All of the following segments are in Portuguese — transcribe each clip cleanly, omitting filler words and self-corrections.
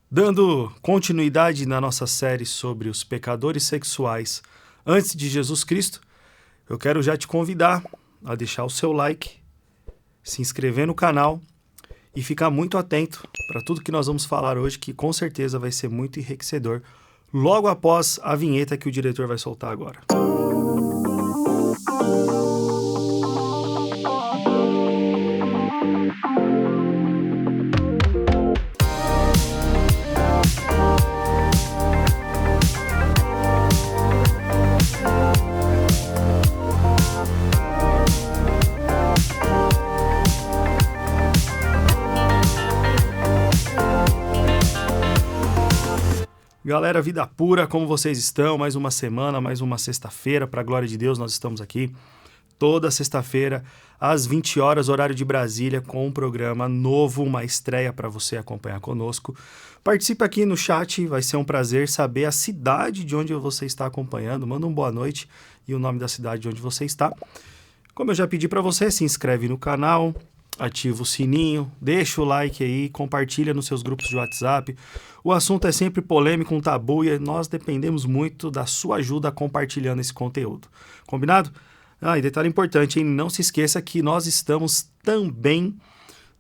Dando continuidade na nossa série sobre os pecadores sexuais antes de Jesus Cristo, eu quero já te convidar a deixar o seu like, se inscrever no canal e ficar muito atento para tudo que nós vamos falar hoje, que com certeza vai ser muito enriquecedor, logo após a vinheta que o diretor vai soltar agora. Galera, vida pura, como vocês estão? Mais uma semana, mais uma sexta-feira, para a glória de Deus, nós estamos aqui toda sexta-feira, às 20 horas, horário de Brasília, com um programa novo, uma estreia para você acompanhar conosco. Participe aqui no chat, vai ser um prazer saber a cidade de onde você está acompanhando. Manda um boa noite e o nome da cidade de onde você está. Como eu já pedi para você, se inscreve no canal, ativa o sininho, deixa o like aí, compartilha nos seus grupos de WhatsApp. O assunto é sempre polêmico, um tabu, e nós dependemos muito da sua ajuda compartilhando esse conteúdo. Combinado? E detalhe importante, hein? Não se esqueça que nós estamos também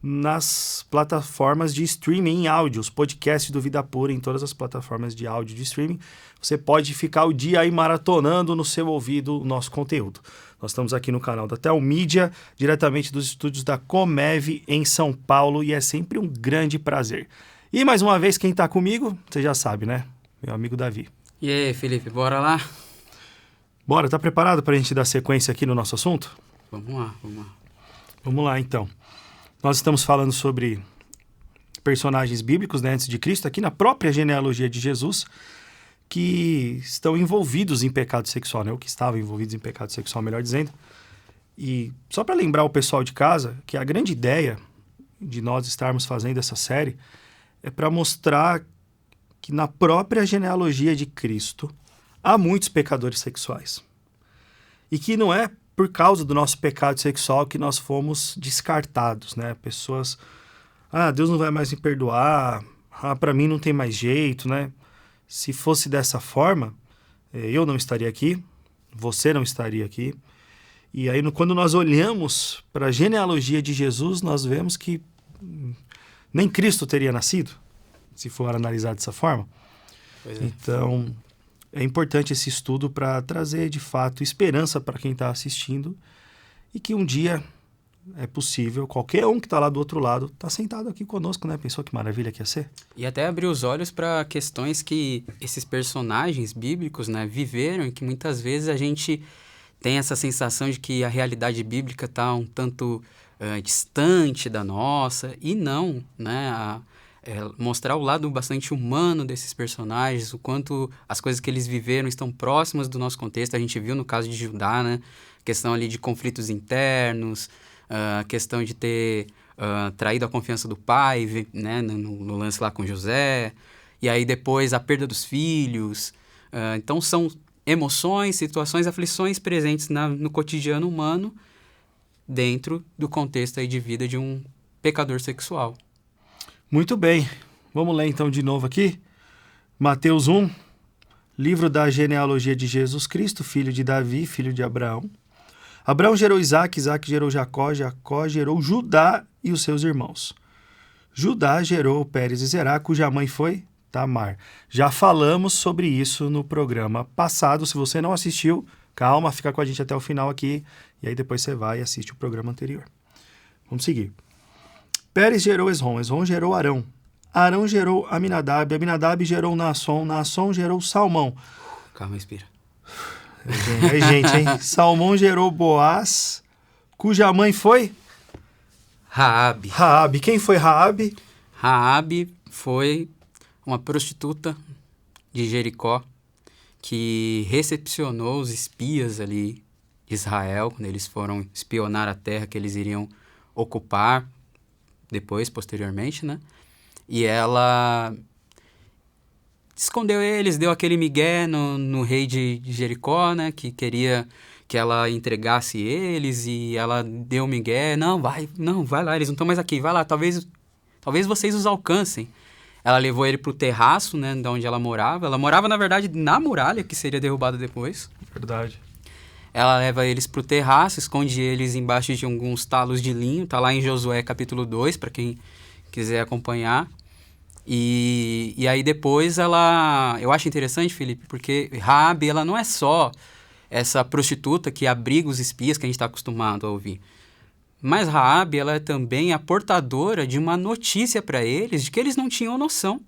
nas plataformas de streaming em áudio, os podcasts do Vida Pura em todas as plataformas de áudio de streaming. Você pode ficar o dia aí maratonando no seu ouvido o nosso conteúdo. Nós estamos aqui no canal da Telmídia, diretamente dos estúdios da Comev em São Paulo, e é sempre um grande prazer. E mais uma vez, quem está comigo, você já sabe, né? Meu amigo Davi. E aí, Felipe, bora lá? Bora, tá preparado para a gente dar sequência aqui no nosso assunto? Vamos lá. Vamos lá, então. Nós estamos falando sobre personagens bíblicos, né, antes de Cristo, aqui na própria genealogia de Jesus, que estão envolvidos em pecado sexual, né? Ou que estavam envolvidos em pecado sexual, melhor dizendo. E só para lembrar o pessoal de casa que a grande ideia de nós estarmos fazendo essa série é para mostrar que na própria genealogia de Cristo há muitos pecadores sexuais. E que não é por causa do nosso pecado sexual que nós fomos descartados, né? Pessoas, Deus não vai mais me perdoar, para mim não tem mais jeito, né? Se fosse dessa forma, eu não estaria aqui, você não estaria aqui. E aí, quando nós olhamos para a genealogia de Jesus, nós vemos que nem Cristo teria nascido, se for analisar dessa forma. Pois é. Então, é importante esse estudo para trazer, de fato, esperança para quem está assistindo e que um dia é possível, qualquer um que está lá do outro lado, está sentado aqui conosco, né? Pensou que maravilha que ia ser? E até abrir os olhos para questões que esses personagens bíblicos, né, viveram e que muitas vezes a gente tem essa sensação de que a realidade bíblica está um tanto distante da nossa, e não, né? Mostrar o lado bastante humano desses personagens, o quanto as coisas que eles viveram estão próximas do nosso contexto. A gente viu no caso de Judá, né? Questão ali de conflitos internos, a questão de ter traído a confiança do pai, né? No lance lá com José, e aí depois a perda dos filhos. Então são emoções, situações, aflições presentes no cotidiano humano dentro do contexto aí de vida de um pecador sexual. Muito bem, vamos ler então de novo aqui. Mateus 1, livro da genealogia de Jesus Cristo, filho de Davi, filho de Abraão. Abraão gerou Isaque, Isaque gerou Jacó, Jacó gerou Judá e os seus irmãos. Judá gerou Pérez e Zerá, cuja mãe foi Tamar. Já falamos sobre isso no programa passado. Se você não assistiu, calma, fica com a gente até o final aqui, e aí depois você vai e assiste o programa anterior. Vamos seguir. Pérez gerou Esrom, Esrom gerou Arão. Arão gerou Aminadab, Aminadab gerou Naasson, Naasson gerou Salmão. Calma, respira. É gente, hein? Salmão gerou Boaz, cuja mãe foi? Raabe. Raabe. Quem foi Raabe? Raabe foi uma prostituta de Jericó que recepcionou os espias ali de Israel, quando eles foram espionar a terra que eles iriam ocupar depois, posteriormente, né? E ela escondeu eles, deu aquele migué no rei de Jericó, né? Que queria que ela entregasse eles, e ela deu migué. Não, vai lá, eles não estão mais aqui, vai lá, talvez vocês os alcancem. Ela levou ele pro terraço, né, de onde ela morava. Ela morava, na verdade, na muralha, que seria derrubada depois. Verdade. Ela leva eles pro terraço, esconde eles embaixo de alguns talos de linho. Tá lá em Josué, capítulo 2, para quem quiser acompanhar. E aí depois ela... Eu acho interessante, Felipe, porque Raabe, ela não é só essa prostituta que abriga os espias que a gente está acostumado a ouvir. Mas Raabe, ela é também a portadora de uma notícia para eles de que eles não tinham noção.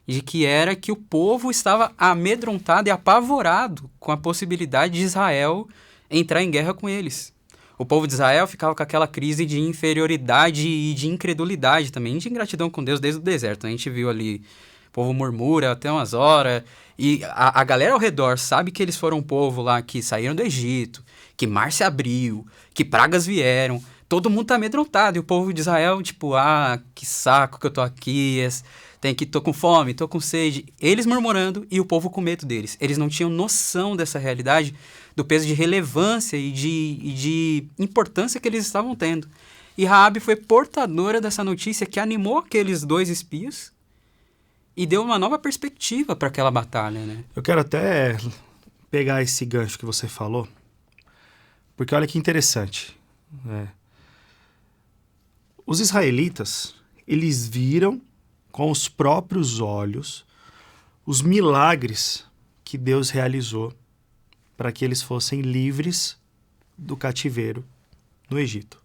De que era que o povo estava amedrontado e apavorado com a possibilidade de Israel entrar em guerra com eles. O povo de Israel ficava com aquela crise de inferioridade e de incredulidade também, de ingratidão com Deus desde o deserto. A gente viu ali, o povo murmura até umas horas, e a galera ao redor sabe que eles foram um povo lá que saíram do Egito, que mar se abriu, que pragas vieram, todo mundo tá amedrontado, e o povo de Israel, tipo, que saco que eu tô aqui, tô com fome, tô com sede. Eles murmurando e o povo com medo deles. Eles não tinham noção dessa realidade, do peso de relevância e de importância que eles estavam tendo. E Raabe foi portadora dessa notícia que animou aqueles 2 espias e deu uma nova perspectiva para aquela batalha, né? Eu quero até pegar esse gancho que você falou, porque olha que interessante, né? Os israelitas, eles viram com os próprios olhos os milagres que Deus realizou para que eles fossem livres do cativeiro no Egito.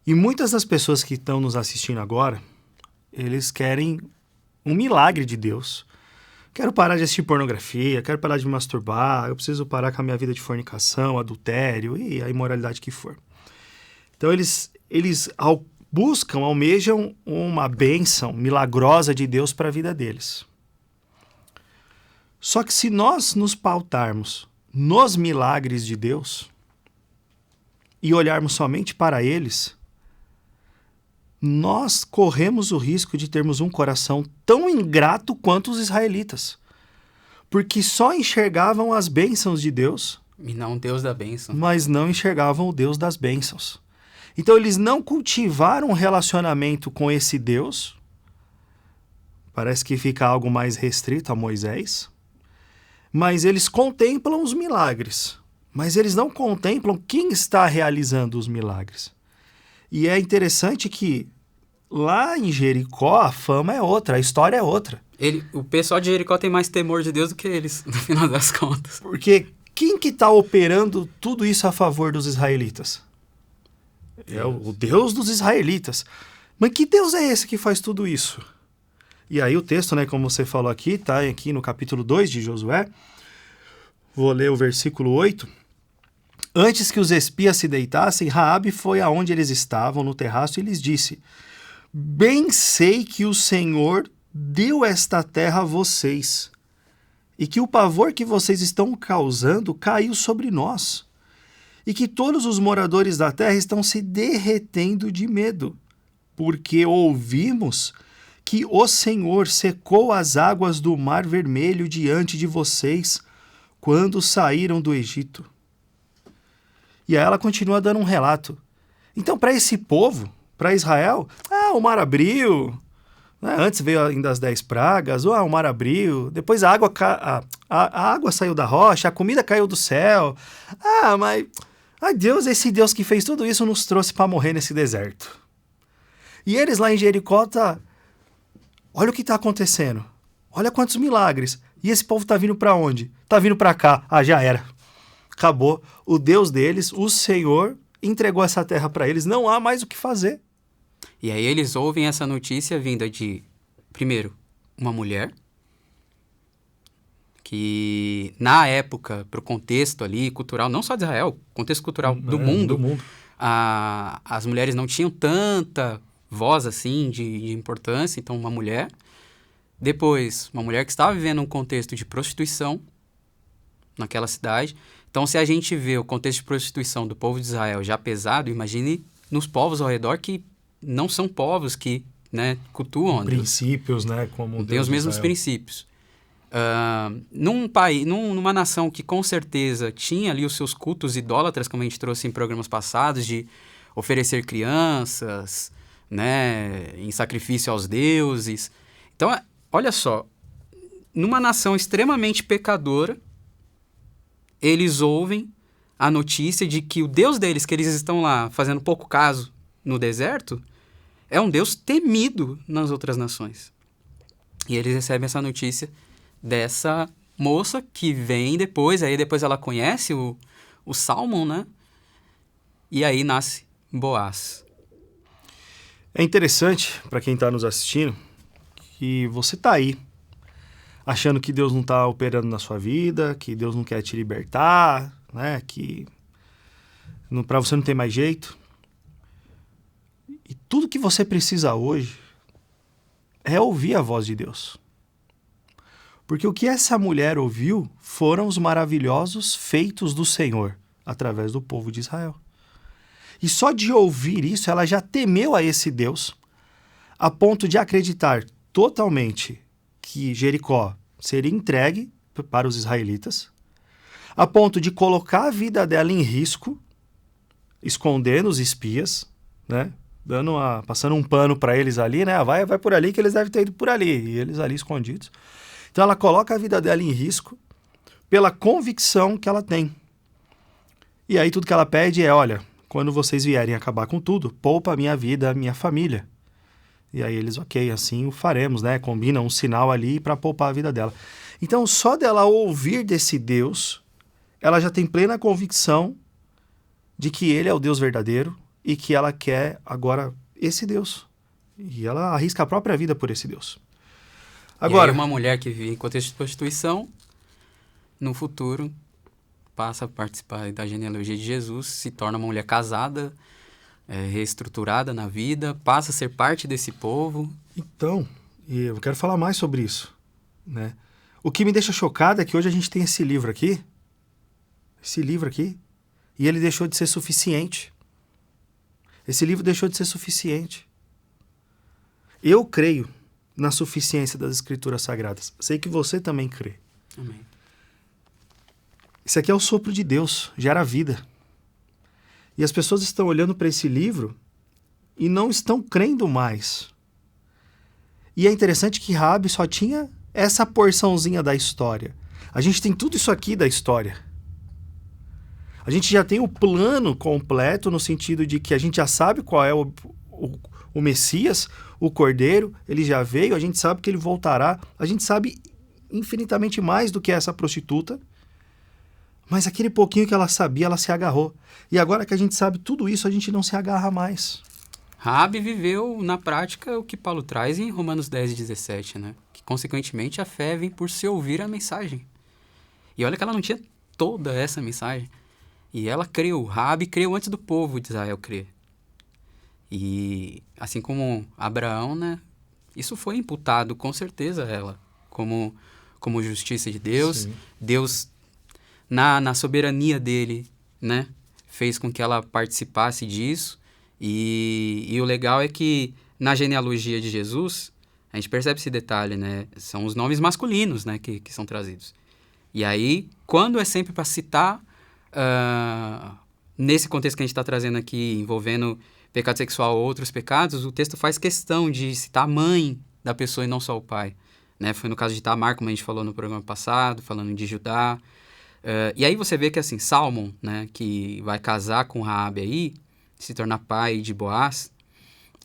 E muitas das pessoas que estão nos assistindo agora, eles querem um milagre de Deus. Quero parar de assistir pornografia, quero parar de me masturbar, eu preciso parar com a minha vida de fornicação, adultério e a imoralidade que for. Então eles almejam uma bênção milagrosa de Deus para a vida deles. Só que se nós nos pautarmos nos milagres de Deus e olharmos somente para eles, nós corremos o risco de termos um coração tão ingrato quanto os israelitas, porque só enxergavam as bênçãos de Deus, E não o Deus da bênção. mas não enxergavam o Deus das bênçãos. Então eles não cultivaram um relacionamento com esse Deus, parece que fica algo mais restrito a Moisés, mas eles contemplam os milagres, mas eles não contemplam quem está realizando os milagres. E é interessante que lá em Jericó a fama é outra, a história é outra. O pessoal de Jericó tem mais temor de Deus do que eles, no final das contas. Porque quem que está operando tudo isso a favor dos israelitas? É o Deus dos israelitas. Mas que Deus é esse que faz tudo isso? E aí o texto, né, como você falou aqui, está aqui no capítulo 2 de Josué. Vou ler o versículo 8. Antes que os espias se deitassem, Raabe foi aonde eles estavam, no terraço, e lhes disse: Bem sei que o Senhor deu esta terra a vocês, e que o pavor que vocês estão causando caiu sobre nós, e que todos os moradores da terra estão se derretendo de medo, porque ouvimos que o Senhor secou as águas do Mar Vermelho diante de vocês quando saíram do Egito. E aí ela continua dando um relato. Então, para esse povo, para Israel, o mar abriu. Antes veio ainda as 10 pragas, o mar abriu. Depois a água saiu da rocha, a comida caiu do céu. Mas Deus, esse Deus que fez tudo isso, nos trouxe para morrer nesse deserto. E eles lá em Jericó, olha o que está acontecendo. Olha quantos milagres. E esse povo está vindo para onde? Está vindo para cá. Já era. Acabou. O Deus deles, o Senhor, entregou essa terra para eles. Não há mais o que fazer. E aí eles ouvem essa notícia vinda de, primeiro, uma mulher, que na época, para o contexto ali cultural, não só de Israel, contexto cultural do mundo, as mulheres não tinham tanta voz assim de importância, então uma mulher. Depois, uma mulher que estava vivendo um contexto de prostituição naquela cidade. Então, se a gente vê o contexto de prostituição do povo de Israel já pesado, imagine nos povos ao redor que não são povos que, né, cultuam princípios, né, como Deus, tem os mesmos princípios. Numa nação que com certeza tinha ali os seus cultos idólatras, como a gente trouxe em programas passados, de oferecer crianças, né, em sacrifício aos deuses. Então, olha só, numa nação extremamente pecadora, eles ouvem a notícia de que o Deus deles, que eles estão lá fazendo pouco caso no deserto, é um Deus temido nas outras nações. E eles recebem essa notícia dessa moça que vem depois, aí depois ela conhece o Salmon, né? E aí nasce Boaz. É interessante, para quem está nos assistindo, que você está aí, achando que Deus não está operando na sua vida, que Deus não quer te libertar, né? Que para você não tem mais jeito. E tudo que você precisa hoje é ouvir a voz de Deus. Porque o que essa mulher ouviu foram os maravilhosos feitos do Senhor através do povo de Israel. E só de ouvir isso, ela já temeu a esse Deus, a ponto de acreditar totalmente que Jericó seria entregue para os israelitas, a ponto de colocar a vida dela em risco, escondendo os espias, né? Passando um pano para eles ali, né? Vai por ali que eles devem ter ido por ali, e eles ali escondidos. Então ela coloca a vida dela em risco pela convicção que ela tem. E aí tudo que ela pede é, olha, quando vocês vierem acabar com tudo, poupa a minha vida, a minha família. E aí eles, ok, assim o faremos, né? Combinam um sinal ali para poupar a vida dela. Então só dela ouvir desse Deus, ela já tem plena convicção de que ele é o Deus verdadeiro e que ela quer agora esse Deus. E ela arrisca a própria vida por esse Deus. Agora, e aí uma mulher que vive em contexto de prostituição, no futuro, passa a participar da genealogia de Jesus, se torna uma mulher casada, reestruturada na vida, passa a ser parte desse povo. Então, e eu quero falar mais sobre isso, né? O que me deixa chocado é que hoje a gente tem esse livro aqui, e ele deixou de ser suficiente. Esse livro deixou de ser suficiente. Eu creio na suficiência das Escrituras Sagradas. Sei que você também crê. Amém. Isso aqui é o sopro de Deus, gera vida. E as pessoas estão olhando para esse livro e não estão crendo mais. E é interessante que Raabe só tinha essa porçãozinha da história. A gente tem tudo isso aqui da história. A gente já tem o plano completo no sentido de que a gente já sabe qual é o Messias, o Cordeiro, ele já veio, a gente sabe que ele voltará, a gente sabe infinitamente mais do que essa prostituta, mas aquele pouquinho que ela sabia, ela se agarrou. E agora que a gente sabe tudo isso, a gente não se agarra mais. Raabe viveu na prática o que Paulo traz em Romanos 10 e 17, né? Que, consequentemente, a fé vem por se ouvir a mensagem. E olha que ela não tinha toda essa mensagem. E ela creu, Raabe creu antes do povo de Israel crer. E assim como Abraão, né? Isso foi imputado com certeza a ela, como justiça de Deus. Sim. Deus, na soberania dele, né? Fez com que ela participasse disso. E o legal é que na genealogia de Jesus, a gente percebe esse detalhe, né? São os nomes masculinos, né? Que são trazidos. E aí, quando é sempre para citar, nesse contexto que a gente está trazendo aqui, envolvendo pecado sexual ou outros pecados, o texto faz questão de citar a mãe da pessoa e não só o pai. Né? Foi no caso de Tamar, como a gente falou no programa passado, falando de Judá. E aí você vê que, assim, Salmon, né, que vai casar com Raabe aí, se tornar pai de Boaz,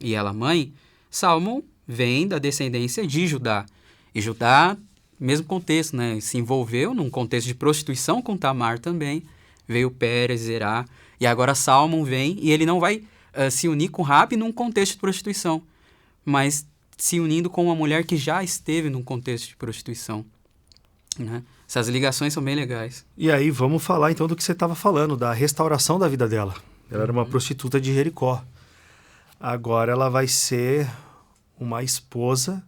e ela mãe, Salmon vem da descendência de Judá. E Judá, mesmo contexto, né, se envolveu num contexto de prostituição com Tamar também, veio Pérez, Zerá, e agora Salmon vem, e ele não vai se unir com Raabe num contexto de prostituição, mas se unindo com uma mulher que já esteve num contexto de prostituição. Né? Essas ligações são bem legais. E aí vamos falar então do que você estava falando, da restauração da vida dela. Ela era uma prostituta de Jericó. Agora ela vai ser uma esposa,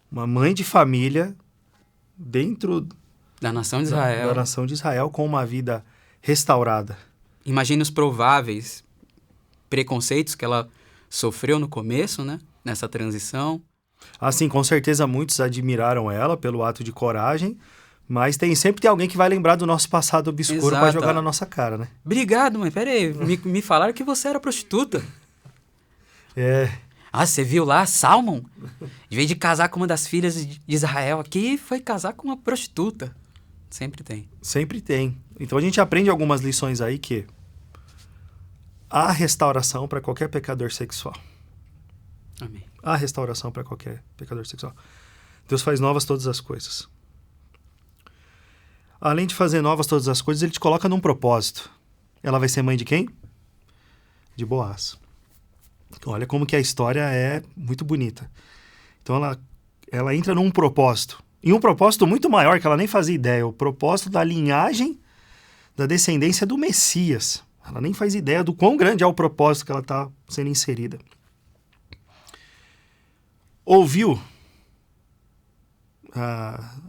uma mãe de família dentro da nação de Israel. Da nação de Israel, com uma vida restaurada. Imagine os prováveis preconceitos que ela sofreu no começo, né? Nessa transição. Assim, com certeza muitos admiraram ela pelo ato de coragem, mas sempre tem alguém que vai lembrar do nosso passado obscuro para jogar na nossa cara, né? Obrigado, mãe. Pera aí, me falaram que você era prostituta. Ah, você viu lá, Salmon? Em vez de casar com uma das filhas de Israel aqui, foi casar com uma prostituta. Sempre tem. Sempre tem. Então a gente aprende algumas lições aí que há restauração para qualquer pecador sexual. Amém. Há restauração para qualquer pecador sexual. Deus faz novas todas as coisas. Além de fazer novas todas as coisas, ele te coloca num propósito. Ela vai ser mãe de quem? De Boaz. Olha como que a história é muito bonita. Então ela entra num propósito. E um propósito muito maior, que ela nem fazia ideia. O propósito da linhagem da descendência do Messias. Ela nem faz ideia do quão grande é o propósito que ela está sendo inserida. Ouviu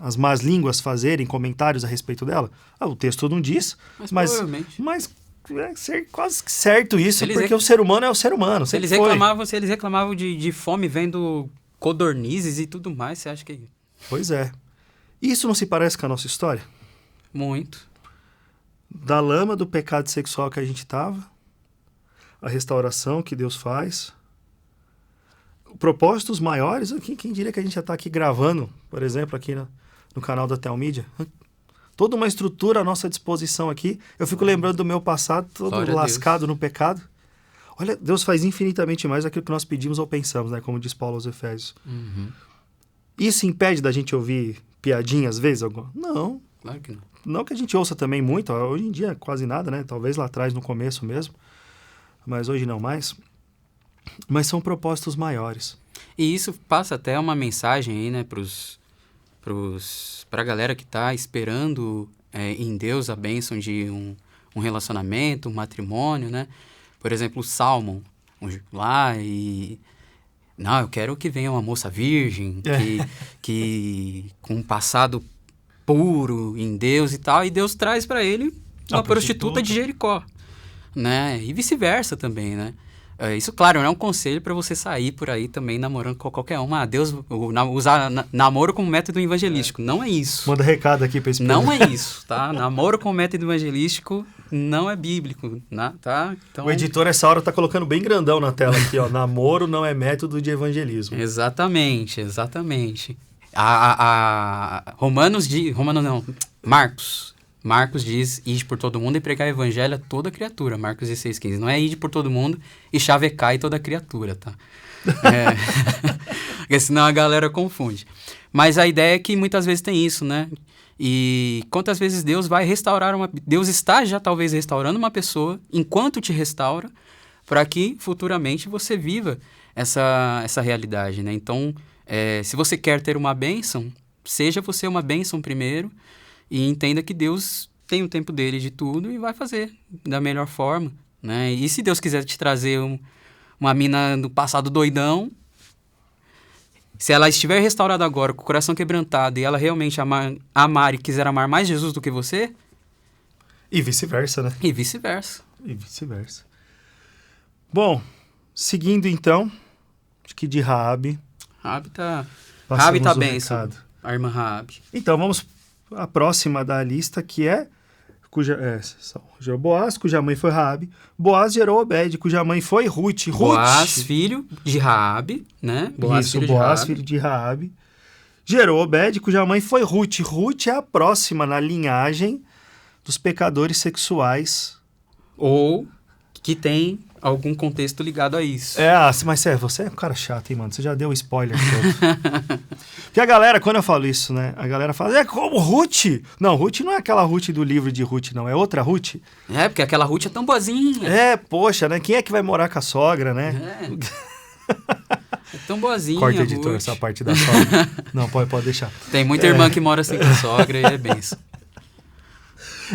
as más línguas fazerem comentários a respeito dela? O texto não diz, mas é quase certo isso, porque o ser humano é o ser humano. Se eles reclamavam de fome vendo codornizes e tudo mais, você acha que... Pois é. Isso não se parece com a nossa história? Muito. Da lama do pecado sexual que a gente estava, a restauração que Deus faz, propósitos maiores. Quem diria que a gente já está aqui gravando, por exemplo, aqui no canal da Telmídia? Toda uma estrutura à nossa disposição aqui. Eu fico lembrando do meu passado, todo lascado no pecado. Olha, Deus faz infinitamente mais daquilo que nós pedimos ou pensamos, né? Como diz Paulo aos Efésios. Uhum. Isso impede da gente ouvir piadinha às vezes? Não. Claro que não. Não que a gente ouça também muito, hoje em dia quase nada, né? Talvez lá atrás, no começo mesmo, mas hoje não mais. Mas são propósitos maiores. E isso passa até uma mensagem aí, né, pra galera que tá esperando em Deus a bênção de um relacionamento, um matrimônio, né? Por exemplo, o Salmon, lá e... Não, eu quero que venha uma moça virgem, que com um passado puro em Deus e tal, e Deus traz para ele uma prostituta de Jericó, né? E vice-versa também, né? Isso, claro, não é um conselho para você sair por aí também namorando com qualquer uma. Deus usar namoro como método evangelístico. Não é isso. Manda recado aqui para esse Não é isso, tá? Namoro como método evangelístico não é bíblico, né? Tá? Então... O editor, essa hora, tá colocando bem grandão na tela aqui, ó. Namoro não é método de evangelismo. Exatamente. Marcos diz, ide por todo mundo e pregar o evangelho a toda criatura. Marcos 16,15. Não é ide por todo mundo e chavecai toda criatura, tá? Porque senão a galera confunde. Mas a ideia é que muitas vezes tem isso, né? E quantas vezes Deus vai restaurar Deus está já talvez restaurando uma pessoa enquanto te restaura, para que futuramente você viva essa realidade, né? Então, se você quer ter uma bênção, seja você uma bênção primeiro, e entenda que Deus tem o tempo dele de tudo e vai fazer da melhor forma, né? E se Deus quiser te trazer uma mina do passado doidão, se ela estiver restaurada agora, com o coração quebrantado, e ela realmente amar e quiser amar mais Jesus do que você... E vice-versa, né? E vice-versa. Bom, seguindo então, acho que de Raabe. Raabe tá benção. A irmã Raabe. Então, vamos... A próxima da lista, que são Boaz, cuja mãe foi Raabe. Boaz gerou Obed, cuja mãe foi Ruth. Boaz, filho de Raabe, né? Boaz, filho de Raabe. Gerou Obed, cuja mãe foi Ruth. Ruth é a próxima na linhagem dos pecadores sexuais. Ou que tem algum contexto ligado a isso. Mas você é um cara chato, hein, mano? Você já deu o spoiler todo. Porque a galera, quando eu falo isso, né? A galera fala, como Ruth? Não, Ruth não é aquela Ruth do livro de Ruth, não. É outra Ruth. Porque aquela Ruth é tão boazinha. Poxa, né? Quem é que vai morar com a sogra, né? É tão boazinha, Corta, editor, Ruth. essa parte da sogra. Não, pode deixar. Tem muita irmã que mora assim com a sogra e é benção.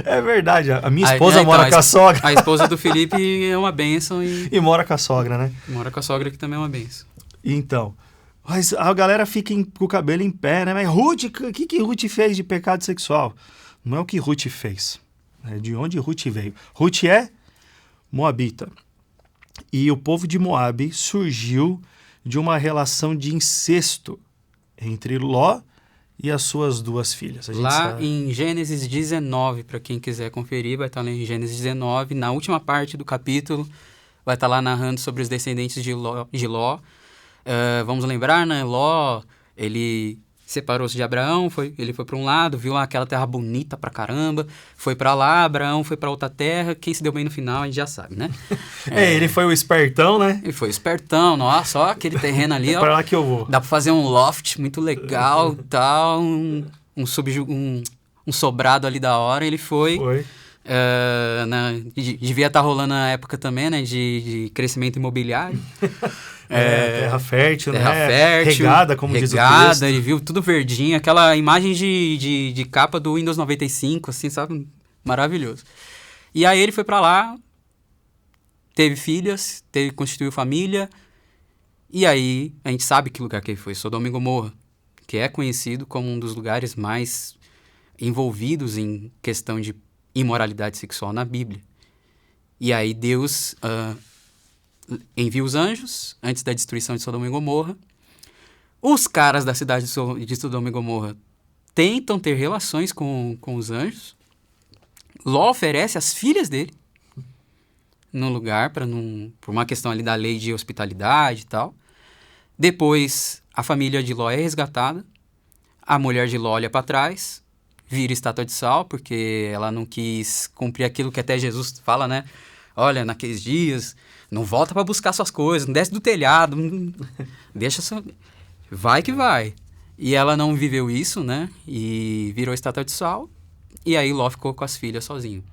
É verdade, a minha esposa mora com a sogra. A esposa do Felipe é uma bênção e mora com a sogra, né? Mora com a sogra, que também é uma bênção. Então, mas a galera fica com o cabelo em pé, né? Mas Ruth, o que Ruth fez de pecado sexual? Não é o que Ruth fez, é de onde Ruth veio. Ruth é moabita. E o povo de Moabe surgiu de uma relação de incesto entre Ló e as suas duas filhas. Em Gênesis 19, para quem quiser conferir, vai estar lá em Gênesis 19, na última parte do capítulo, vai estar lá narrando sobre os descendentes de Ló. Vamos lembrar, né? Ló, ele separou-se de Abraão, ele foi para um lado, viu aquela terra bonita pra caramba, foi para lá, Abraão foi para outra terra, quem se deu bem no final a gente já sabe, né? Ele foi o espertão, né? Ele foi espertão, nossa, ó aquele terreno ali, ó. Para lá que eu vou. Dá pra fazer um loft muito legal, tal, um sobrado ali da hora, ele foi. Devia estar rolando na época também, né, de crescimento imobiliário. Terra fértil, terra né? Fértil, regada, como diz o texto. Ele viu tudo verdinho, aquela imagem de capa do Windows 95, assim, sabe? Maravilhoso. E aí ele foi pra lá, teve filhas, constituiu família, e aí a gente sabe que lugar que ele foi, Sodoma e Gomorra, que é conhecido como um dos lugares mais envolvidos em questão de imoralidade sexual na Bíblia. E aí Deus envia os anjos antes da destruição de Sodoma e Gomorra. Os caras da cidade de Sodoma e Gomorra tentam ter relações com os anjos. Ló oferece as filhas dele no lugar, por uma questão ali da lei de hospitalidade e tal. Depois, a família de Ló é resgatada. A mulher de Ló olha para trás, vira estátua de sal, porque ela não quis cumprir aquilo que até Jesus fala, né? Olha, naqueles dias, não volta para buscar suas coisas, não desce do telhado, deixa só... Vai que vai. E ela não viveu isso, né? E virou estátua de sal. E aí Ló ficou com as filhas sozinho.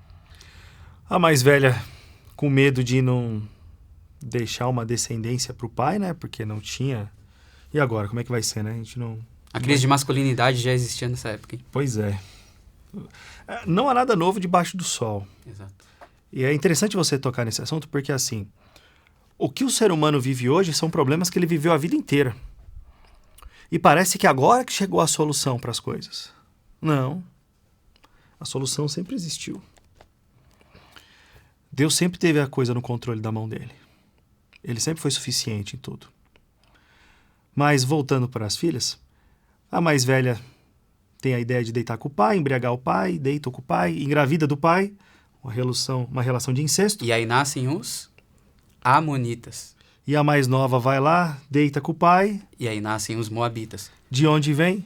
A mais velha, com medo de não deixar uma descendência pro pai, né? Porque não tinha... E agora, como é que vai ser, né? A gente não... A crise de masculinidade já existia nessa época, hein? Pois é. Não há nada novo debaixo do sol. Exato. E é interessante você tocar nesse assunto porque, assim, o que o ser humano vive hoje são problemas que ele viveu a vida inteira. E parece que agora que chegou a solução para as coisas. Não. A solução sempre existiu. Deus sempre teve a coisa no controle da mão dele. Ele sempre foi suficiente em tudo. Mas, voltando para as filhas, a mais velha tem a ideia de deitar com o pai, embriagar o pai, deita com o pai, engravida do pai, uma relação de incesto. E aí nascem os amonitas. E a mais nova vai lá, deita com o pai. E aí nascem os moabitas. De onde vem?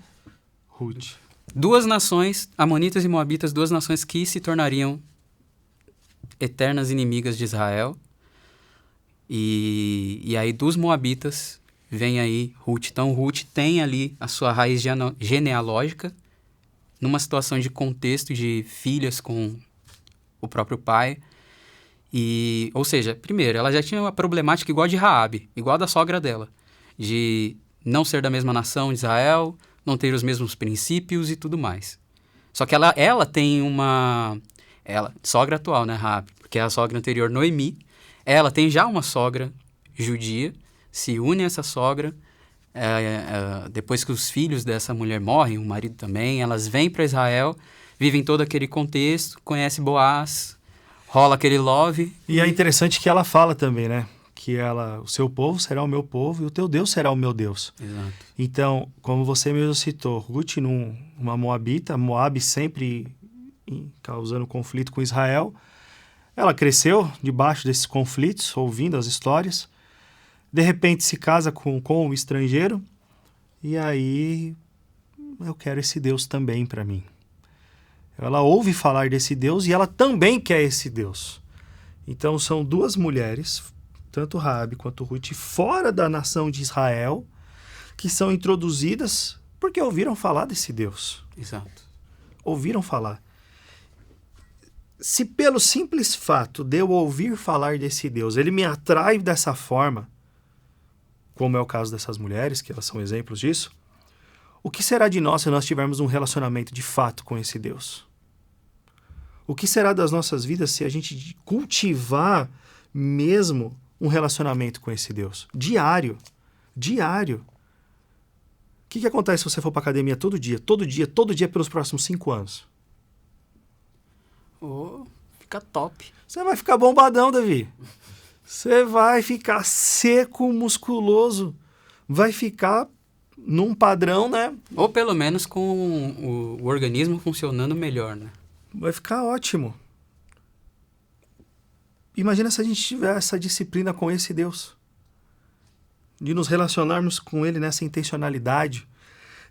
Ruth. Duas nações, amonitas e moabitas, duas nações que se tornariam eternas inimigas de Israel. E aí dos moabitas vem aí Ruth. Então Ruth tem ali a sua raiz genealógica numa situação de contexto de filhas com o próprio pai. Ou seja, primeiro, ela já tinha uma problemática igual a de Raabe, igual a da sogra dela, de não ser da mesma nação de Israel, não ter os mesmos princípios e tudo mais. Só que ela tem sogra atual, né, Raabe, porque é a sogra anterior, Noemi, ela tem já uma sogra judia, se une a essa sogra, depois que os filhos dessa mulher morrem, o marido também, elas vêm para Israel, vivem todo aquele contexto, conhece Boaz, rola aquele love. E é interessante que ela fala também, né? Que o seu povo será o meu povo e o teu Deus será o meu Deus. Exato. Então, como você mesmo citou, Ruth, uma moabita, Moabe sempre causando conflito com Israel. Ela cresceu debaixo desses conflitos, ouvindo as histórias. De repente se casa com um estrangeiro. E aí, eu quero esse Deus também para mim. Ela ouve falar desse Deus e ela também quer esse Deus. Então são duas mulheres, tanto Raabe quanto Ruth, fora da nação de Israel, que são introduzidas porque ouviram falar desse Deus. Exato. Ouviram falar. Se pelo simples fato de eu ouvir falar desse Deus, ele me atrai dessa forma, como é o caso dessas mulheres, que elas são exemplos disso, o que será de nós se nós tivermos um relacionamento de fato com esse Deus? O que será das nossas vidas se a gente cultivar mesmo um relacionamento com esse Deus? Diário. Diário. O que acontece se você for para academia todo dia pelos próximos 5 anos? Fica top. Você vai ficar bombadão, Davi. Você vai ficar seco, musculoso. Vai ficar num padrão, né? Ou pelo menos com o organismo funcionando melhor, né? Vai ficar ótimo. Imagina se a gente tiver essa disciplina com esse Deus. de nos relacionarmos com Ele nessa intencionalidade,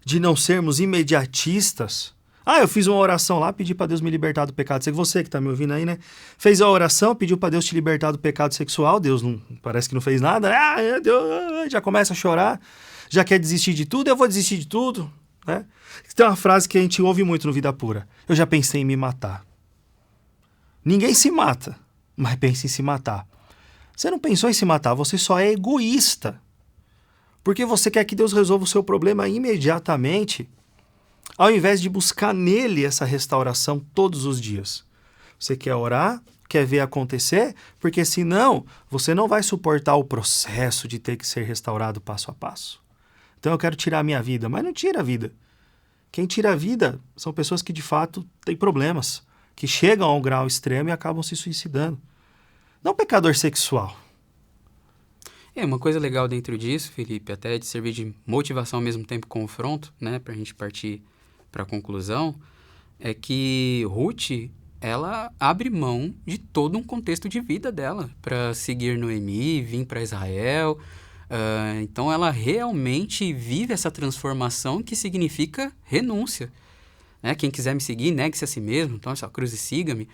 de não sermos imediatistas. Eu fiz uma oração lá, pedi para Deus me libertar do pecado. Você que está me ouvindo aí, né? Fez a oração, pediu para Deus te libertar do pecado sexual. Deus não, parece que não fez nada. Deus, já começa a chorar, já quer desistir de tudo. Eu vou desistir de tudo, né? Tem uma frase que a gente ouve muito no Vida Pura. Eu já pensei em me matar. Ninguém se mata, mas pensa em se matar. Você não pensou em se matar, você só é egoísta. Porque você quer que Deus resolva o seu problema imediatamente, ao invés de buscar nele essa restauração todos os dias. Você quer orar, quer ver acontecer, porque senão você não vai suportar o processo de ter que ser restaurado passo a passo. Então eu quero tirar a minha vida, mas não tira a vida. Quem tira a vida são pessoas que de fato têm problemas, que chegam a um grau extremo e acabam se suicidando. Não pecador sexual. Uma coisa legal dentro disso, Felipe, até de servir de motivação ao mesmo tempo confronto, né, pra gente partir para a conclusão, é que Ruth, ela abre mão de todo um contexto de vida dela para seguir Noemi, vir para Israel. Então ela realmente vive essa transformação que significa renúncia. Né? Quem quiser me seguir, negue-se a si mesmo, então essa cruz e siga-me.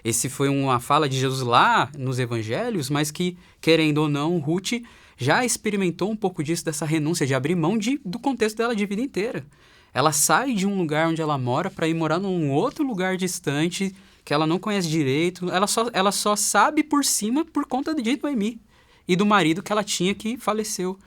Esse foi uma fala de Jesus lá nos evangelhos, mas que, querendo ou não, Ruth já experimentou um pouco disso, dessa renúncia, de abrir mão do contexto dela de vida inteira. Ela sai de um lugar onde ela mora para ir morar num outro lugar distante, que ela não conhece direito. Ela só sabe por cima por conta de Noemi e do marido que ela tinha que faleceu.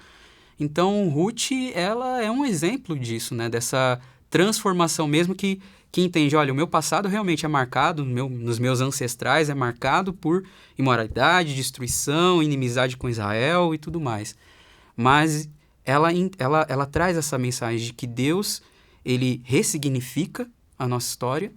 Então, Ruth, ela é um exemplo disso, né? Dessa transformação mesmo que entende, olha, o meu passado realmente é marcado, nos meus ancestrais é marcado por imoralidade, destruição, inimizade com Israel e tudo mais. Mas ela traz essa mensagem de que Deus, ele ressignifica a nossa história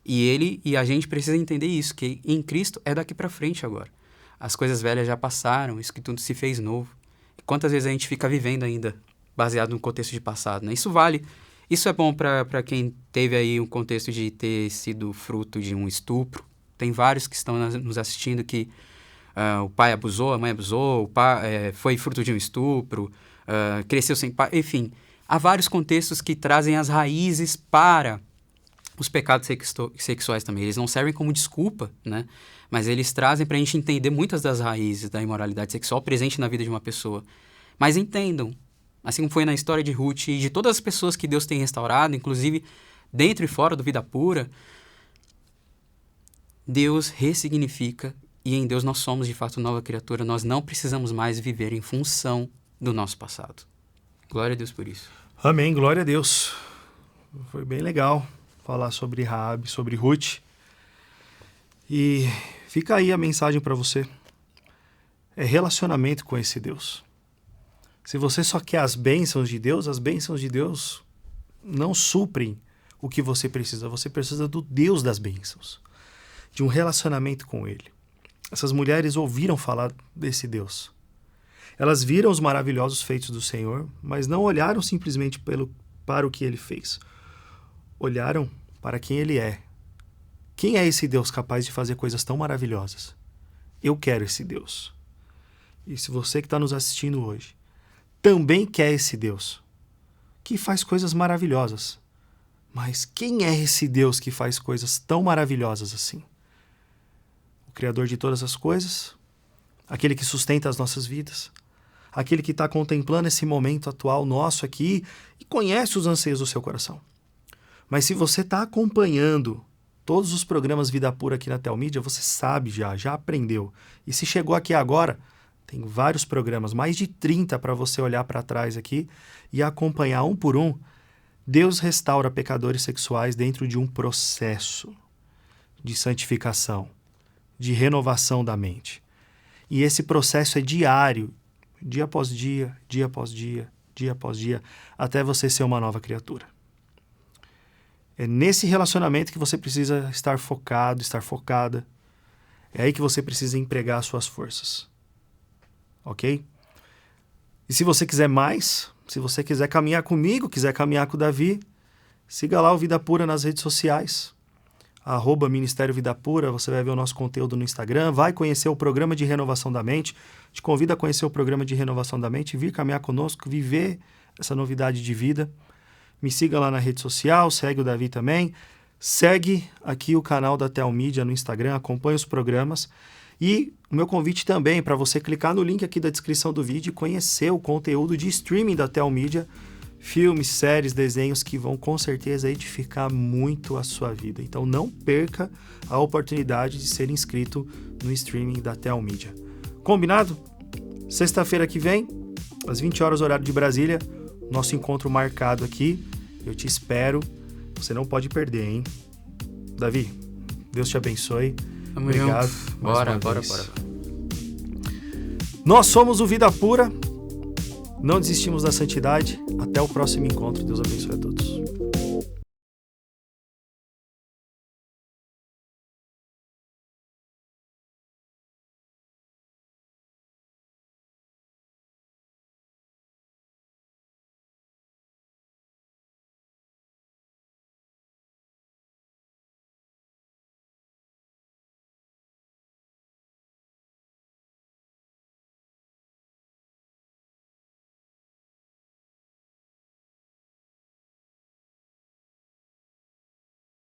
e a gente precisa entender isso, que em Cristo é daqui para frente agora. As coisas velhas já passaram, isso que tudo se fez novo. E quantas vezes a gente fica vivendo ainda baseado no contexto de passado, né? Isso é bom para quem teve aí um contexto de ter sido fruto de um estupro. Tem vários que estão nos assistindo que o pai abusou, a mãe abusou, o pai foi fruto de um estupro, cresceu sem pai, enfim. Há vários contextos que trazem as raízes para os pecados sexuais também. Eles não servem como desculpa, né? Mas eles trazem para a gente entender muitas das raízes da imoralidade sexual presente na vida de uma pessoa. Mas entendam, assim como foi na história de Ruth e de todas as pessoas que Deus tem restaurado, inclusive dentro e fora do Vida Pura, Deus ressignifica e em Deus nós somos de fato nova criatura. Nós não precisamos mais viver em função do nosso passado. Glória a Deus por isso. Amém, glória a Deus. Foi bem legal falar sobre Raabe, sobre Ruth. E fica aí a mensagem para você. É relacionamento com esse Deus. Se você só quer as bênçãos de Deus não suprem o que você precisa. Você precisa do Deus das bênçãos, de um relacionamento com Ele. Essas mulheres ouviram falar desse Deus. Elas viram os maravilhosos feitos do Senhor, mas não olharam simplesmente para o que Ele fez. Olharam para quem Ele é. Quem é esse Deus capaz de fazer coisas tão maravilhosas? Eu quero esse Deus. E se você que está nos assistindo hoje também quer esse Deus, que faz coisas maravilhosas, mas quem é esse Deus que faz coisas tão maravilhosas assim? O Criador de todas as coisas, aquele que sustenta as nossas vidas, aquele que está contemplando esse momento atual nosso aqui e conhece os anseios do seu coração. Mas se você está acompanhando todos os programas Vida Pura aqui na Telmídia, você sabe já aprendeu. E se chegou aqui agora, tem vários programas, mais de 30 para você olhar para trás aqui e acompanhar um por um. Deus restaura pecadores sexuais dentro de um processo de santificação, de renovação da mente. E esse processo é diário, dia após dia, dia após dia, dia após dia, até você ser uma nova criatura. É nesse relacionamento que você precisa estar focado, estar focada. É aí que você precisa empregar as suas forças. Ok? E se você quiser mais, se você quiser caminhar comigo, quiser caminhar com o Davi, siga lá o Vida Pura nas redes sociais. @Ministério Vida Pura, você vai ver o nosso conteúdo no Instagram, vai conhecer o programa de renovação da mente, te convido a conhecer o programa de renovação da mente, vir caminhar conosco, viver essa novidade de vida. Me siga lá na rede social, segue o Davi também, segue aqui o canal da Telmídia no Instagram, acompanha os programas e o meu convite também para você clicar no link aqui da descrição do vídeo e conhecer o conteúdo de streaming da Telmídia, filmes, séries, desenhos que vão com certeza edificar muito a sua vida. Então não perca a oportunidade de ser inscrito no streaming da Telmídia. Combinado? Sexta-feira que vem, às 20 horas, horário de Brasília, nosso encontro marcado aqui. Eu te espero. Você não pode perder, hein? Davi, Deus te abençoe. Obrigado. Bora. Nós somos o Vida Pura. Não desistimos da santidade. Até o próximo encontro. Deus abençoe a todos.